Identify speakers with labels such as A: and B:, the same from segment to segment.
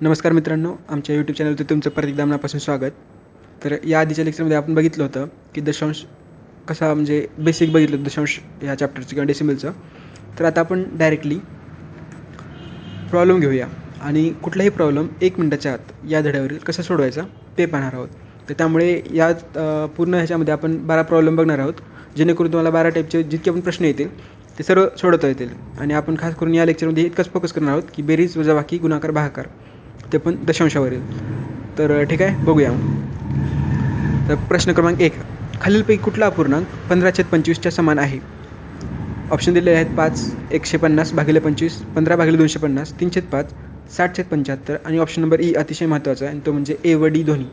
A: नमस्कार मित्रांनो, आमच्या यूट्यूब चॅनलवरती तुमचं परत एकदा मनापासून स्वागत. तर या आधीच्या लेक्चरमध्ये आपण बघितलं होतं की दशांश कसा म्हणजे बेसिक बघितलं होतं दशांश ह्या चॅप्टरचं किंवा डेसिमलचं. तर आता आपण डायरेक्टली प्रॉब्लेम घेऊया आणि कुठलाही प्रॉब्लेम 1 मिनिटाच्या आत या धड्यावरील कसा सोडवायचा ते पाहणार आहोत. तर त्यामुळे या पूर्ण ह्याच्यामध्ये आपण 12 प्रॉब्लेम बघणार आहोत, जेणेकरून तुम्हाला 12 टाईपचे जितके पण प्रश्न येतील ते सर्व सोडवता येतील. आणि आपण खास करून या लेक्चरमध्ये इतकंच फोकस करणार आहोत की बेरीज, वजाबाकी, गुणाकार, भागाकार, ते पण दशांशावरील. तर ठीक आहे, बघूया. तर प्रश्न क्रमांक 1, खालीलपैकी कुठला अपूर्णांक 15/25च्या समान आहे? ऑप्शन दिलेले आहेत 5, 150 भागिले 25, 15 भागिले 250, 3/5, 60/75 आणि ऑप्शन नंबर ई अतिशय महत्त्वाचा आहे आणि तो म्हणजे ए व डी दोन्ही.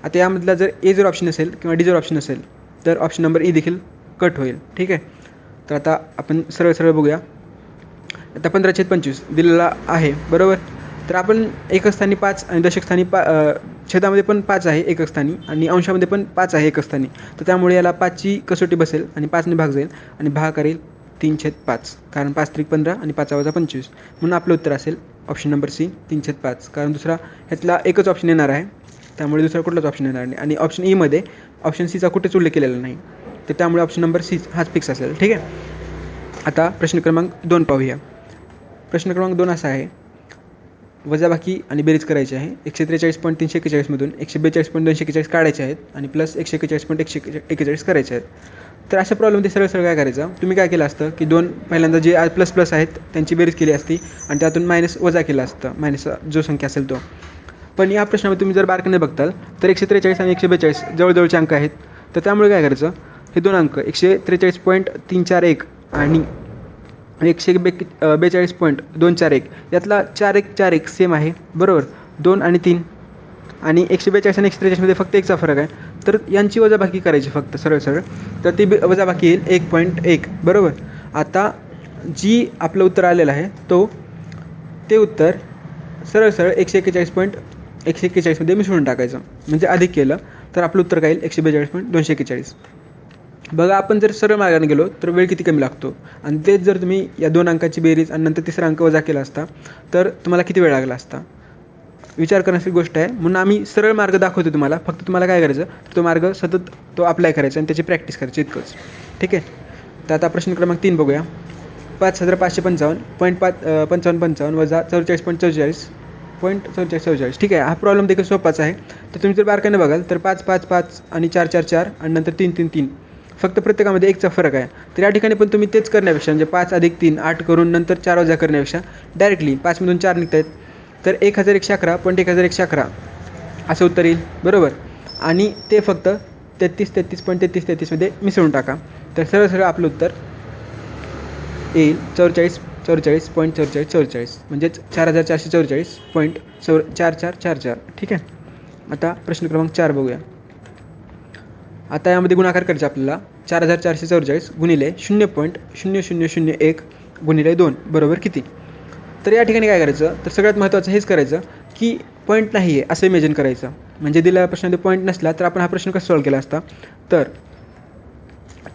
A: आता यामधला जर ए जर ऑप्शन असेल किंवा डी जर ऑप्शन असेल तर ऑप्शन नंबर ई देखील कट होईल. ठीक आहे, तर आता आपण सरळ बघूया. आता 15/25 दिलेला आहे, बरोबर. तर आपण एकक स्थानी 5 आणि दशक स्थानी छेदामध्ये पण 5 आहे एकक स्थानी आणि अंशामध्ये पण 5 आहे एकक स्थानी. तर त्यामुळे याला 5ची कसोटी बसेल आणि 5ने भाग जाईल आणि भागाकार येईल 3/5, कारण 5×3=15 आणि 5+25, म्हणून आपलं उत्तर असेल ऑप्शन नंबर सी 3/5. कारण दुसरा ह्यातला एकच ऑप्शन येणार आहे, त्यामुळे दुसरा कुठलाच ऑप्शन येणार नाही. आणि ऑप्शन ईमध्ये ऑप्शन सीचा कुठेच उल्लेख केलेला नाही, तर त्यामुळे ऑप्शन नंबर सी हाच फिक्स असेल. ठीक आहे, आता प्रश्न क्रमांक 2 पाहूया. प्रश्न क्रमांक 2 असा आहे, वजाबाकी आणि बेरीज करायची आहे. 143.341मधून 142.241 काढायचे आहेत आणि प्लस 141.141 करायचे आहेत. तर अशा प्रॉब्लेममध्ये सरळ काय करायचं, तुम्ही काय केलं असतं की पहिल्यांदा जे प्लस आहेत त्यांची बेरीज केली असती आणि त्यातून मायनस वजा केलं असतं, मायनस जो संख्या असेल तो. पण या प्रश्नामध्ये तुम्ही जर बारकाईने बघताल तर 143 आणि 142 जवळजवळचे अंक आहेत. तर त्यामुळे काय करायचं, हे दोन अंक 143.341 आणि 142.241 यातला 4-1-4-1 सेम आहे, बरोबर. 2 आणि 3 आणि 142 आणि 143मध्ये फक्त 1चा फरक आहे. तर यांची वजाबाकी करायची फक्त सरळ. तर ती वजाबाकी येईल 1.1, बरोबर. आता जी आपलं उत्तर आलेलं आहे ते उत्तर सरळ 141.141मध्ये मिसळून टाकायचं, म्हणजे अधिक केलं तर आपलं उत्तर काय येईल 142.241. बघा, आपण जर सरळ मार्गाने गेलो तर वेळ किती कमी लागतो, आणि तेच जर तुम्ही या 2 अंकाची बेरीज आणि नंतर तिसरा अंक वजा केला असता तर तुम्हाला किती वेळ लागला असता. विचार करण्याची गोष्ट आहे, म्हणून आम्ही सरळ मार्ग दाखवतो तुम्हाला. फक्त तुम्हाला काय करायचं, तो मार्ग सतत अप्लाय करायचा आणि त्याची प्रॅक्टिस करायची, इतकंच. ठीक आहे, तर आता प्रश्न क्रमांक 3 बघूया. 5555.55 वजा 44.44 ठीक आहे, हा प्रॉब्लेम देखील सोपाच आहे. तर तुम्ही जर बारकाईने बघाल तर 5 आणि 4 आणि नंतर 3 फक्त प्रत्येकामध्ये 1चा फरक आहे. तर या ठिकाणी पण तुम्ही तेच करण्यापेक्षा, म्हणजे 5+3 8 करून नंतर 4 वजा करण्यापेक्षा डायरेक्टली 5मधून 4 निघत आहेत, तर 1111.1111 असं उत्तर येईल, बरोबर. आणि ते फक्त 33.33.33मध्ये मिसळून टाका, तर सरळ आपलं उत्तर येईल 44.44 म्हणजेच 4444.4444. ठीक आहे, आता प्रश्न क्रमांक 4 बघूया. आता यामध्ये गुणाकार करायचा आपल्याला. 4444 गुणिले 0.0001 गुणिले 2 बरोबर किती. तर या ठिकाणी काय करायचं, तर सगळ्यात महत्त्वाचं हेच करायचं की पॉईंट नाही आहे असं इमेजिन करायचं. म्हणजे दिलेल्या प्रश्नामध्ये पॉईंट नसला तर आपण हा प्रश्न कसा सॉल्व केला असता, तर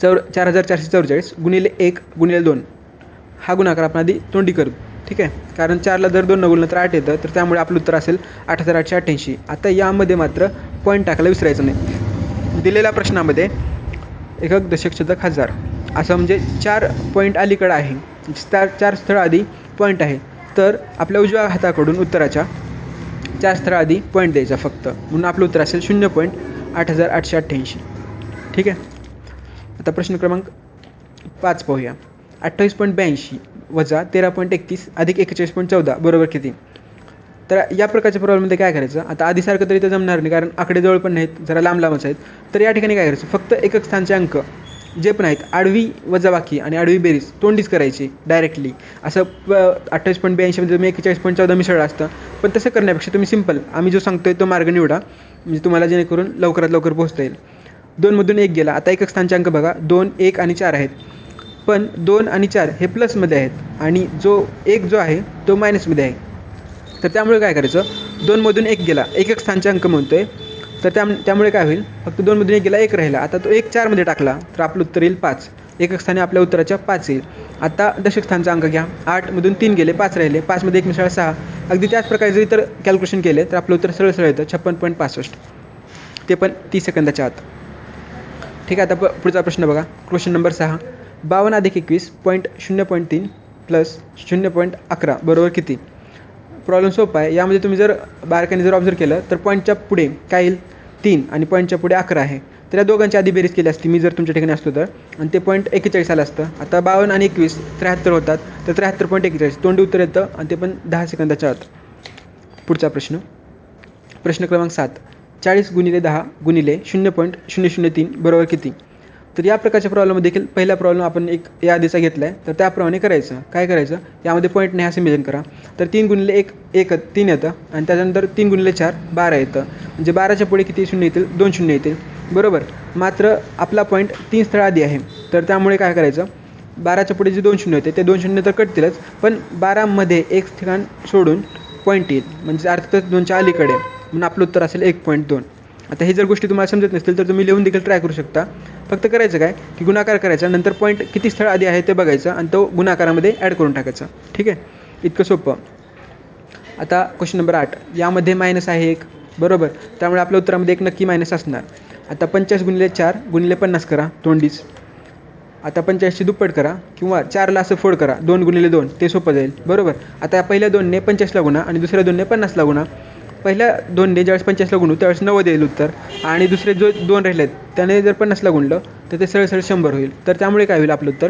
A: 4444 गुणिले 1 गुणिले 2 हा गुणाकार आपण आधी तोंडी करू. ठीक आहे, कारण 4ला जर 2 न गुणलं तर 8 येतं, तर त्यामुळे आपलं उत्तर असेल 8888. आता यामध्ये मात्र पॉईंट टाकायला विसरायचं नाही. दिलेल्या प्रश्नामध्ये एकक, दशक, शतक, हजार असं म्हणजे 4 पॉईंट अलीकडं आहे, 4 स्थळ आधी पॉईंट आहे. तर आपल्या उजव्या हाताकडून उत्तराच्या 4 स्थळ आधी पॉईंट द्यायचा फक्त, म्हणून आपलं उत्तर असेल 0.8888. ठीक आहे, आता प्रश्न क्रमांक 5 पाहूया. 28.82 वजा 13.31 अधिक 41.14 बरोबर किती. तर या प्रकारच्या प्रॉब्लेममध्ये काय करायचं, आता आधीसारखं तरी तर जमणार नाही, कारण आकडे जवळ पण नाहीत, जरा लांबच आहेत. तर या ठिकाणी काय करायचं, फक्त एकक स्थानचे अंक जे पण आहेत आडवी वजाबाकी आणि आडवी बेरीज तोंडीच करायची डायरेक्टली. असं 28.82मध्ये तुम्ही 41.14 मिसळलं असतं, पण तसं करण्यापेक्षा तुम्ही सिम्पल आम्ही जो सांगतोय तो मार्ग निवडा, म्हणजे तुम्हाला जेणेकरून लवकरात लवकर पोहोचता येईल. 2मधून 1 गेला. आता एकक स्थानचे अंक बघा, 2, 1 आणि 4 आहेत, पण 2 आणि 4 हे प्लसमध्ये आहेत आणि 1 जो आहे तो मायनसमध्ये आहे. तर त्यामुळे काय करायचं, 2मधून 1 गेला, एकक स्थानचे अंक म्हणतोय, तर त्यामुळे काय होईल, फक्त 2मधून 1 गेला, 1 राहिला. आता तो 1 4मध्ये टाकला तर आपलं उत्तर येईल 5. एकक स्थानी आपल्या उत्तराच्या 5 येईल. आता दशक स्थानचा अंक घ्या. 8मधून 3 गेले, 5 राहिले. 5मध्ये 1 मिसळा 6. अगदी त्याच प्रकारे जर इतर कॅल्क्युलेशन केले तर आपलं उत्तर सरळ सरळ येतं 56.65. ते पण 30 सेकंदाच्या आत. ठीक आहे. आता पुढचा प्रश्न बघा. Question number 6. 52 अधिक 21.0.3 प्लस 0.11 बरोबर किती? प्रॉब्लेम सोपा आहे. यामध्ये तुम्ही जर बारकाईने जर ऑब्झर्व केलं तर पॉईंटच्या पुढे काय येईल? 3 आणि पॉईंटच्या पुढे 11 आहे. तर या दोघांची आधी बेरीज केली असती मी जर तुमच्या ठिकाणी असतो तर, आणि ते पॉईंट 41 आलं असतं. आता 52 आणि 21 73 होतात. तर 73.41 तोंडी उत्तर येतं आणि ते पण 10 सेकंदाच्या आत. पुढचा प्रश्न. प्रश्न क्रमांक 7. 40 गुणिले 10 गुणिले 0.003 बरोबर किती? तर या प्रकारच्या प्रॉब्लेममध्ये देखील पहिला प्रॉब्लेम आपण एक या आधीचा घेतला आहे. तर त्याप्रमाणे करायचं. काय करायचं? यामध्ये पॉईंट नाही असं मेजन करा. तर 3 गुणिले 1 3 येतं आणि त्याच्यानंतर 3 गुणिले 4 12 येतं. म्हणजे 12च्या पुढे किती शून्य येतील? 2 शून्य येतील. बरोबर. मात्र आपला पॉईंट 3 स्थळ आधी आहे. तर त्यामुळे काय करायचं? 12च्या पुढे जे 2 शून्य होते ते 2 शून्य तर कटतीलच, पण 12मध्ये एक ठिकाण सोडून पॉईंट येईल. म्हणजे अर्थातच 2च्या अलीकडे. म्हणून आपलं उत्तर असेल 1.2. आता हे जर गोष्टी तुम्हाला समजत नसतील तर तुम्ही लिहून देखील ट्राय करू शकता. फक्त करायचं काय की गुणाकार करायचा, नंतर पॉईंट किती स्थळ आधी आहे ते बघायचं आणि तो गुणाकारामध्ये ॲड करून टाकायचा. ठीक आहे. इतकं सोपं. आता क्वेश्चन नंबर 8. यामध्ये मायनस आहे 1 बरोबर. त्यामुळे आपल्या उत्तरामध्ये एक नक्की मायनस असणार. आता 50 गुणिले 4 गुणिले 50 करा तोंडीच. आता 45ची दुप्पट करा किंवा 4ला असं फोड करा. 2 गुणिले 2 ते सोपं जाईल बरोबर. आता पहिल्या 2ने 50ला गुणा आणि दुसऱ्या 2ने 50ला गुणा. पहिल्या 2ने ज्यावेळेस 50ला गुणू त्यावेळेस 90 येईल उत्तर, आणि दुसरे जो 2 राहिले आहेत त्याने जर 50ला गुणलं तर ते सरळ सरळ 100 होईल. तर त्यामुळे काय होईल? आपलं उत्तर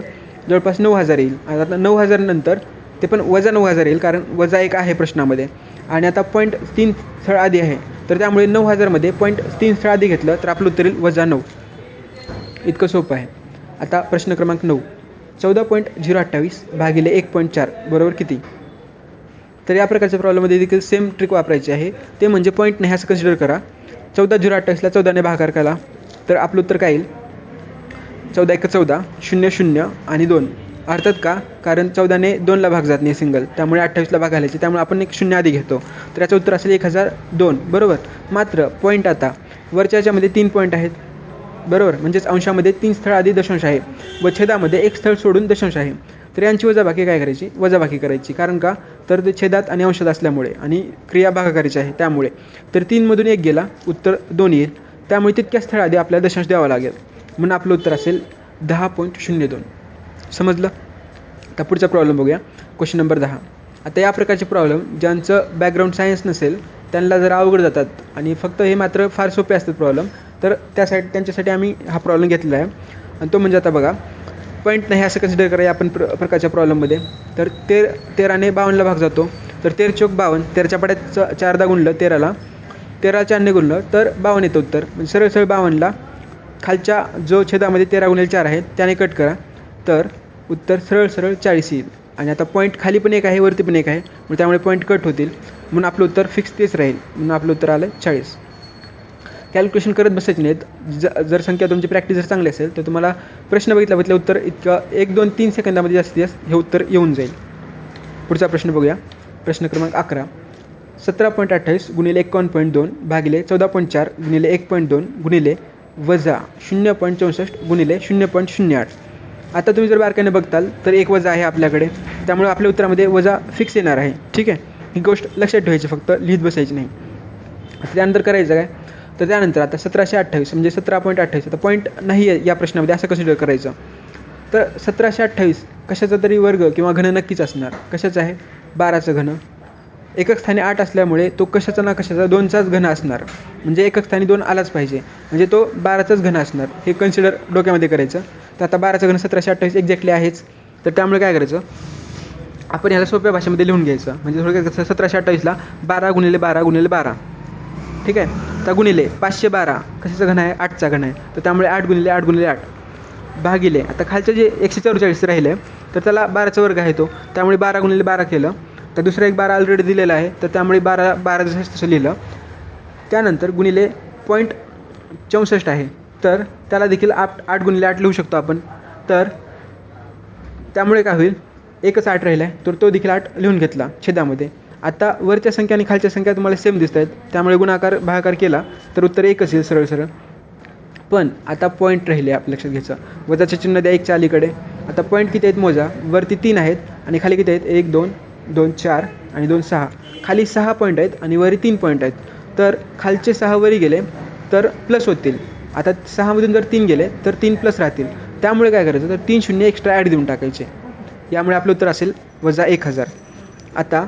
A: जवळपास 9000 येईल. आता 9000 नंतर ते पण वजा 9000 येईल, कारण वजा 1 आहे प्रश्नामध्ये. आणि आता पॉईंट 3 स्थळ आधी आहे, तर त्यामुळे 9000मध्ये पॉईंट 3 स्थळ आधी घेतलं तर आपलं उत्तर येईल वजा 9. इतकं सोपं आहे. आता प्रश्न क्रमांक 9. 14.028 भागिले 1.4 बरोबर किती? तर या प्रकारच्या प्रॉब्लेममध्ये देखील सेम ट्रिक वापरायची आहे. ते म्हणजे पॉईंट नाही असं कन्सिडर करा. 14.028ला 14ने भागाकार केला तर आपलं उत्तर काय येईल? 14 1 14 0 0 आणि 2. अर्थात का? कारण 14ने 2ला भाग जात नाही सिंगल, त्यामुळे 28ला भाग घालायचे. त्यामुळे आपण एक 0 आधी घेतो. तर याचं उत्तर असेल 1002 बरोबर. मात्र पॉईंट आता वरच्या याच्यामध्ये 3 पॉईंट आहेत बरोबर. म्हणजेच अंशामध्ये 3 स्थळ आधी दशांश आहे व छेदामध्ये 1 स्थळ सोडून दशांश आहे. तर यांची वजाबाकी काय करायची? वजाबाकी करायची. कारण का? तर ते छेदात आणि अंशात असल्यामुळे आणि क्रिया भागाकारीची आहे त्यामुळे. तर 3मधून 1 गेला, उत्तर 2 येईल. त्यामुळे तितक्या स्थळ आधी आपल्याला दशांश द्यावा लागेल. म्हणून आपलं उत्तर असेल 10.02. समजलं? आता पुढचा प्रॉब्लेम बघूया. Question number 10. आता या प्रकारचे प्रॉब्लेम ज्यांचं बॅकग्राऊंड सायन्स नसेल त्यांना जरा अवघड जातात आणि फक्त हे मात्र फार सोपे असतात प्रॉब्लेम. तर त्यांच्यासाठी आम्ही हा प्रॉब्लेम घेतलेला आहे. आणि तो म्हणजे आता बघा, पॉईंट नाही असं कन्सिडर करा या आपण प्रकारच्या प्रॉब्लेममध्ये. तर 13ने 52ला भाग जातो. तर 13 चौक 52, 13च्या पाड्यात 4दा गुणलं 13ला, 13 4ने गुणलं तर 52 येतं उत्तर. म्हणजे सरळ सरळ 52ला खालच्या जो छेदामध्ये 13 गुणिले 4 आहे त्याने कट करा, तर उत्तर सरळ सरळ 40 येईल. आणि आता पॉईंट खाली पण एक आहे, वरती पण एक आहे, मग त्यामुळे पॉईंट कट होतील. म्हणून आपलं उत्तर फिक्स तेच राहील. म्हणून आपलं उत्तर आलं 40. कॅल्क्युलेशन करत बसायचे नाहीत. जर संख्या तुमची प्रॅक्टिस जर चांगली असेल तर तुम्हाला प्रश्न बघितलं उत्तर इतकं 1 2 3 सेकंदामध्ये जास्तीत जास्त हे उत्तर येऊन जाईल. पुढचा प्रश्न बघूया. प्रश्न क्रमांक 11. 17.28 गुणिले 51.2 भागिले 14.4 गुणिले 1.2 गुणिले वजा 0.64 गुणिले 0.08. आता तुम्ही जर बारकाईने बघताल तर एक वजा आहे आपल्याकडे, त्यामुळे आपल्या उत्तरामध्ये वजा फिक्स येणार आहे. ठीक आहे. ही गोष्ट लक्षात ठेवायची, फक्त लिहित बसायची नाही. त्यानंतर करायचं काय? तर त्यानंतर आता 1728 म्हणजे 17.28. आता पॉईंट नाही आहे या प्रश्नामध्ये असं कन्सिडर करायचं. तर 1728 कशाचा तरी वर्ग किंवा घन नक्कीच असणार. कशाचा आहे? 12चं घन. एकक स्थानी 8 असल्यामुळे तो कशाचा ना कशाचा 2चाच घन असणार. म्हणजे एकक स्थानी 2 आलाच पाहिजे, म्हणजे तो 12चाच घन असणार. हे कन्सिडर डोक्यामध्ये करायचं. तर आता 12चं घन 1728 एक्झॅक्टली आहेच. तर त्यामुळे काय करायचं? आपण ह्याला सोप्या भाषेमध्ये लिहून घ्यायचं. म्हणजे थोडं 1728ला 12 गुणिले 12 गुणिले 12. ठीक आहे. तर गुणिले 512 कशाचा घन आहे? 8चा घन आहे. तर त्यामुळे 8 गुणिले 8 गुणिले 8 भागिले आता खालचं जे 144 राहिले तर त्याला 12चा वर्ग आहे तो, त्यामुळे 12 गुणिले 12 केलं. तर दुसरा एक 12 ऑलरेडी दिलेला आहे, तर त्यामुळे 12 जसं तसं लिहिलं. त्यानंतर गुणिले 0.64 आहे, तर त्याला देखील 8 गुणिले 8 लिहू शकतो आपण. तर त्यामुळे काय होईल? एकच 8 राहिला आहे, तर तो देखील 8 लिहून घेतला छेदामध्ये. आता वरच्या संख्या आणि खालच्या संख्या तुम्हाला सेम दिसत आहेत, त्यामुळे गुणाकार भागाकार केला तर उत्तर एकच येईल सरळ सरळ. पण आता पॉईंट राहिले आपल्या लक्षात घ्यायचं. वजाचे चिन्ह द्या 1च्या अलीकडे. आता पॉईंट किती आहेत मोजा. वरती 3 आहेत आणि खाली किती आहेत 1 2 2 4 आणि 2 6. खाली 6 पॉईंट आहेत आणि वरी 3 पॉईंट आहेत. तर खालचे 6 वरी गेले तर प्लस होतील. आता 6मधून जर 3 गेले तर 3 प्लस राहतील. त्यामुळे काय करायचं तर 3 शून्य एक्स्ट्रा ॲड देऊन टाकायचे. यामुळे आपलं उत्तर असेल -1000. आता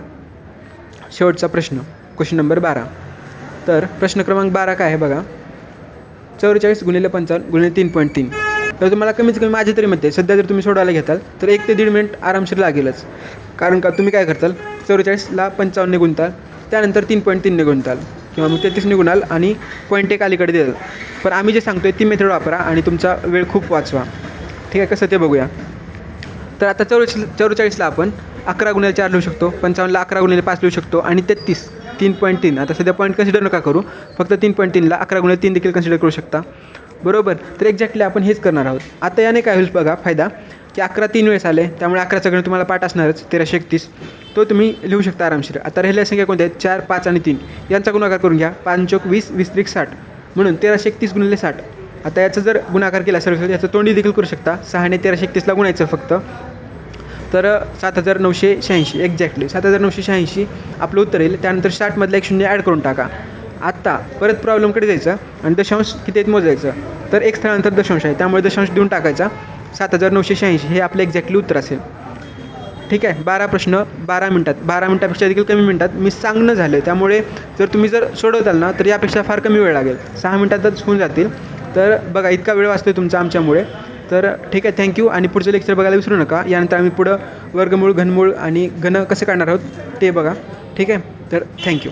A: शेवटचा प्रश्न, क्वेश्चन नंबर 12. तर प्रश्न क्रमांक 12 काय आहे बघा. 44 × 55 × 3.3. तर तुम्हाला कमीत कमी माझ्या तरी मते सध्या जर तुम्ही सोडवायला घेताल तर 1 ते 1.5 मिनिट आरामशीर लागेलच. कारण का तुम्ही काय करताल 44ला 55ने गुणताल, त्यानंतर 3.3ने गुणताल किंवा मग 33ने गुणाल आणि पॉईंट 1 अलीकडे देताल. पण आम्ही जे सांगतोय ती मेथड वापरा आणि तुमचा वेळ खूप वाचवा. ठीक आहे, कसं ते बघूया. तर आता 44ला आपण 11 × 4 लिहू शकतो, 55ला 11 × 5 लिहू शकतो आणि 33 3.3. आता सध्या पॉईंट कन्सिडर नका करू, फक्त 3.3ला 11 × 3 देखील कन्सिडर करू शकता. बरोबर. तर एक्झॅक्टली आपण हेच करणार आहोत. आता याने काय होईल बघा फायदा, की 11 3 वेळेस आले त्यामुळे 11चा गणित तुम्हाला पाठ असणारच 1331. तो तुम्ही लिहू शकता आरामशीर. आता राहिलेल्या संख्या कोणत्या आहेत 4 5 आणि 3 यांचा गुणाकार करून घ्या. 5 चौक 20 20 त्रिक 60 म्हणून 1331 × 60. आता याचा जर गुणाकार केला सर्व याचं तोंडी देखील करू शकता. 6ने 1331ला गुणायचं फक्त. तर 7986 एक्झॅक्टली 7986 आपलं उत्तर येईल. त्यानंतर 60मधला 1 शून्य ॲड करून टाका. आत्ता परत प्रॉब्लेमकडे जायचं आणि दशांश किती आहेत मोजायचं. तर एक स्थळानंतर दशांश आहे त्यामुळे दशांश देऊन टाकायचा. 7986 हे आपलं एक्झॅक्टली उत्तर असेल. ठीक आहे. 12 प्रश्न 12 मिनटात, 12 मिनटापेक्षा देखील कमी मिनटात मी सांगणं झालं. त्यामुळे तुम्ही जर सोडवताल ना तर यापेक्षा फार कमी वेळ लागेल, 6 मिनटातच होऊन जातील. तर बघा इतका वेळ वाचतो तुमचा आमच्यामुळे. तर ठीक आहे, थँक्यू. आणि पुढचं लेक्चर बघायला विसरू नका. यानंतर आम्ही पुढं वर्गमूळ घनमूळ आणि घन कसे काढणार आहोत ते बघा. ठीक आहे, तर थँक्यू.